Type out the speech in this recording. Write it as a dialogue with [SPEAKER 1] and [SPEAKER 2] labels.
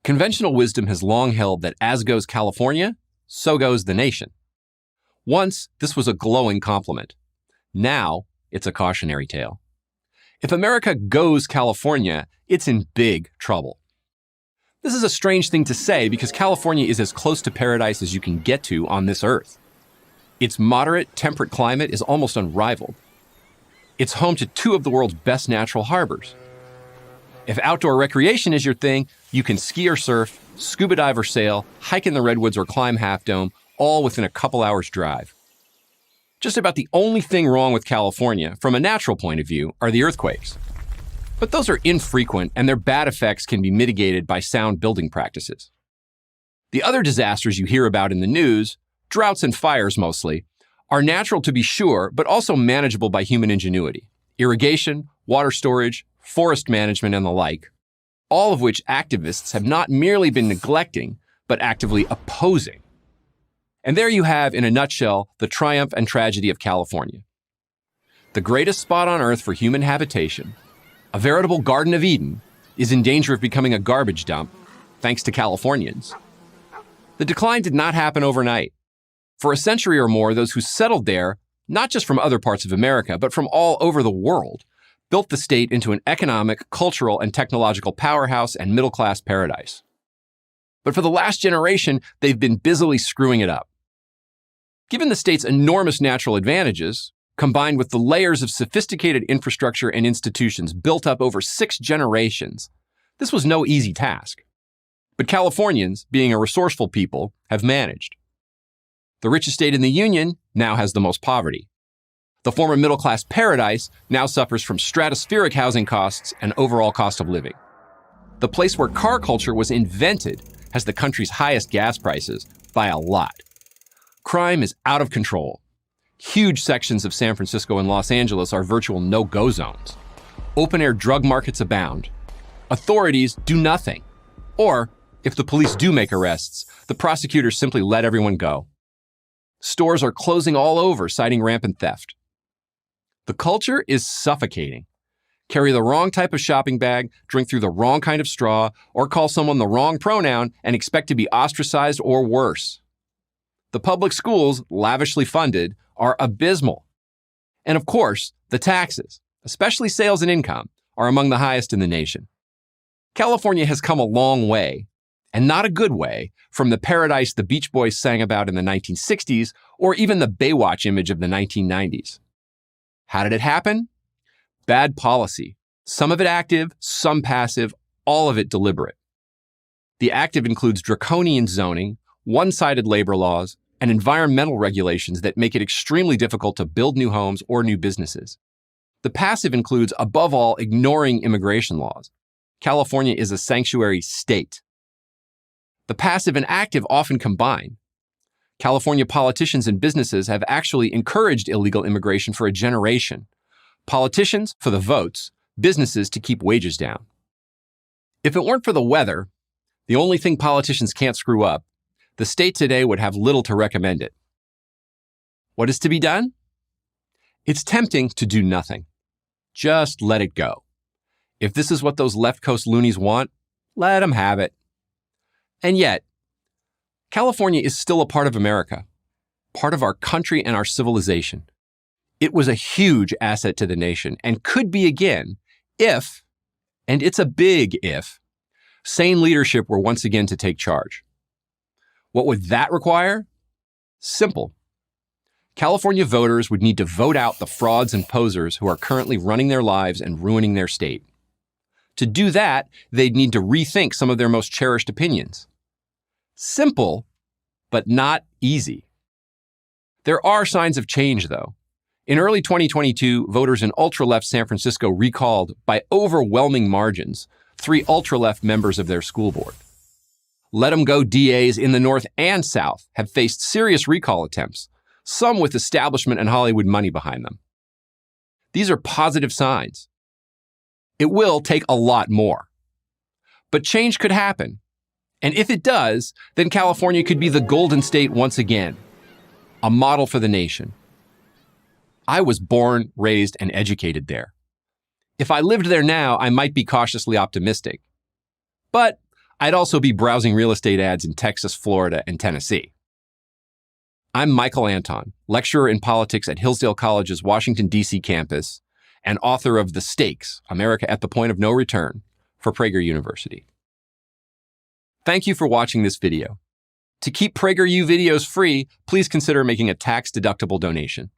[SPEAKER 1] Conventional wisdom has long held that as goes California, so goes the nation. Once, this was a glowing compliment. Now, it's a cautionary tale. If America goes California, it's in big trouble. This is a strange thing to say because California is as close to paradise as you can get to on this earth. Its moderate, temperate climate is almost unrivaled. It's home to two of the world's best natural harbors. If outdoor recreation is your thing, you can ski or surf, scuba dive or sail, hike in the redwoods or climb Half Dome, all within a couple hours' drive. Just about the only thing wrong with California, from a natural point of view, are the earthquakes. But those are infrequent, and their bad effects can be mitigated by sound building practices. The other disasters you hear about in the news, droughts and fires mostly, are natural to be sure, but also manageable by human ingenuity. Irrigation, water storage, forest management, and the like, all of which activists have not merely been neglecting, but actively opposing. And there you have, in a nutshell, the triumph and tragedy of California. The greatest spot on Earth for human habitation, a veritable Garden of Eden, is in danger of becoming a garbage dump, thanks to Californians. The decline did not happen overnight. For a century or more, those who settled there, not just from other parts of America, but from all over the world, built the state into an economic, cultural, and technological powerhouse and middle-class paradise. But for the last generation, they've been busily screwing it up. Given the state's enormous natural advantages, combined with the layers of sophisticated infrastructure and institutions built up over 6 generations, this was no easy task. But Californians, being a resourceful people, have managed. The richest state in the Union now has the most poverty. The former middle-class paradise now suffers from stratospheric housing costs and overall cost of living. The place where car culture was invented has the country's highest gas prices by a lot. Crime is out of control. Huge sections of San Francisco and Los Angeles are virtual no-go zones. Open-air drug markets abound. Authorities do nothing. Or, if the police do make arrests, the prosecutors simply let everyone go. Stores are closing all over, citing rampant theft. The culture is suffocating. Carry the wrong type of shopping bag, drink through the wrong kind of straw, or call someone the wrong pronoun and expect to be ostracized or worse. The public schools, lavishly funded, are abysmal. And of course, the taxes, especially sales and income, are among the highest in the nation. California has come a long way, and not a good way, from the paradise the Beach Boys sang about in the 1960s or even the Baywatch image of the 1990s. How did it happen? Bad policy. Some of it active, some passive, all of it deliberate. The active includes draconian zoning, one-sided labor laws, and environmental regulations that make it extremely difficult to build new homes or new businesses. The passive includes, above all, ignoring immigration laws. California is a sanctuary state. The passive and active often combine. California politicians and businesses have actually encouraged illegal immigration for a generation. Politicians for the votes, businesses to keep wages down. If it weren't for the weather, the only thing politicians can't screw up, the state today would have little to recommend it. What is to be done? It's tempting to do nothing. Just let it go. If this is what those left coast loonies want, let them have it. And yet, California is still a part of America, part of our country and our civilization. It was a huge asset to the nation and could be again if, and it's a big if, sane leadership were once again to take charge. What would that require? Simple. California voters would need to vote out the frauds and posers who are currently running their lives and ruining their state. To do that, they'd need to rethink some of their most cherished opinions. Simple, but not easy. There are signs of change, though. In early 2022, voters in ultra-left San Francisco recalled, by overwhelming margins, 3 ultra-left members of their school board. Let-em-go DAs in the North and South have faced serious recall attempts, some with establishment and Hollywood money behind them. These are positive signs. It will take a lot more. But change could happen. And if it does, then California could be the Golden State once again, a model for the nation. I was born, raised, and educated there. If I lived there now, I might be cautiously optimistic. But I'd also be browsing real estate ads in Texas, Florida, and Tennessee. I'm Michael Anton, lecturer in politics at Hillsdale College's Washington, D.C. campus, and author of The Stakes, America at the Point of No Return, for Prager University. Thank you for watching this video. To keep PragerU videos free, please consider making a tax-deductible donation.